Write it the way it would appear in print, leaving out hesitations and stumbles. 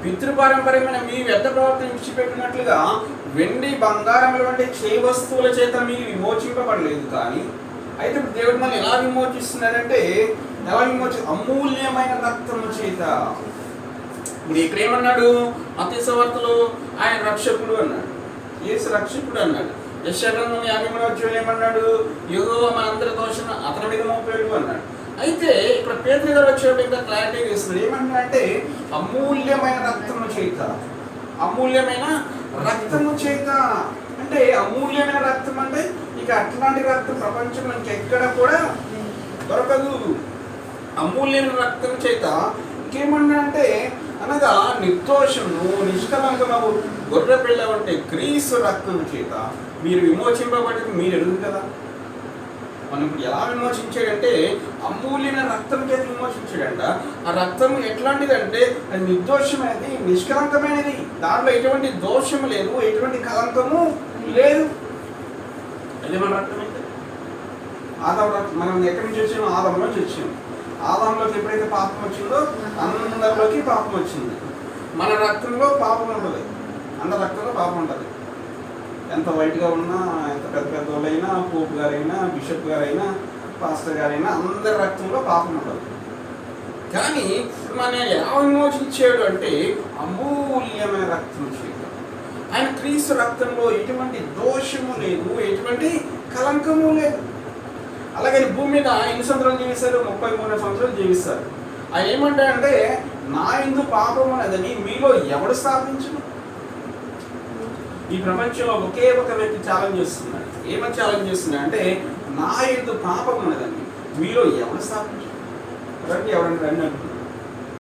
పితృపారంపర్యమైన మీ వ్యర్థ ప్రవర్తన విడిచిపెట్టినట్లుగా వెండి బంగారముల వంటి చేయి వస్తువుల చేత మీరు విమోచింపబడలేదు. కానీ అయితే ఇప్పుడు దేవుడు మనం ఎలా విమోచిస్తున్నాడంటే, ఎలా అమూల్యమైన రక్తము చేత. ఇప్పుడు ఇక్కడ ఏమన్నాడు? మత్తయి సువార్తలో ఆయన రక్షకుడు అన్నాడు, యేసు రక్షకుడు అన్నాడు. యెషయా గ్రంథం 53వ అధ్యాయం ఏమన్నాడు? యెహోవా మనందరి దోషం అతని మీద మోపాడు అన్నాడు. అయితే ఇక్కడ పేతురు గారు వచ్చేటప్పుడు ఇంకా క్లారిటీ ఇస్తున్నాడు. ఏమన్నాడంటే అమూల్యమైన రక్తము చేత. అమూల్యమైన రక్తము చేత అంటే అమూల్యమైన రక్తం అంటే ఇక అట్లాంటి రక్తం ప్రపంచంలో ఇంకెక్కడ కూడా దొరకదు. అమూల్యమైన రక్తం చేత ఇంకేమన్నా అంటే అనగా నిర్దోషము నిష్కలంకము గొర్రె పిల్ల అంటే క్రీస్తు రక్తం చేత మీరు విమోచింపబడి మీరు ఎరుగు కదా. మనం ఇప్పుడు ఎలా విమోచించాడంటే అమూల్యమైన రక్తం చేత విమోచించాడంట. ఆ రక్తం ఎట్లాంటిదంటే అది నిర్దోషమైనది, నిష్కలంకమైనది. దాంట్లో ఎటువంటి దోషము లేదు, ఎటువంటి కలంకము లేదు. అది మన రక్తం అయితే ఆదాము రక్తం. మనం ఎక్కడి నుంచి వచ్చామో ఆదాములోంచి వచ్చాము. ఆదాములోకి ఎప్పుడైతే పాపం వచ్చిందో అందరిలోకి పాపం వచ్చింది. మన రక్తంలో పాపం ఉంటుంది, అందరి రక్తంలో పాపం ఉంటుంది. ఎంత వైట్గా ఉన్నా, ఎంత పెద్ద పెద్ద వాళ్ళైనా, పోపు గారైనా, బిషప్ గారైనా, పాస్టర్ గారైనా అందరి రక్తంలో పాపం ఉంటుంది. కానీ మన ఎలా విమోచించాడు అంటే అమూల్యమైన రక్తం చేయడం. ఆయన క్రీస్తు రక్తంలో ఎటువంటి దోషము లేదు, ఎటువంటి కలంకము లేదు. అలాగే భూమి మీద ఎన్ని సంవత్సరాలు జీవిస్తారు? 33 సంవత్సరాలు జీవిస్తారు. ఆయన ఏమంటాడంటే నా యందు పాపం అనేదని మీలో ఎవడు స్థాపించను? ఈ ప్రపంచంలో ఒకే ఒక వ్యక్తి ఛాలెంజ్ చేస్తున్నాడు. ఏమని ఛాలెంజ్ చేస్తున్నాడు అంటే నా యందు పాపం అనేదని మీలో ఎవడు స్థాపించను? రండి, ఎవరంటే రండి అంటున్నాడు.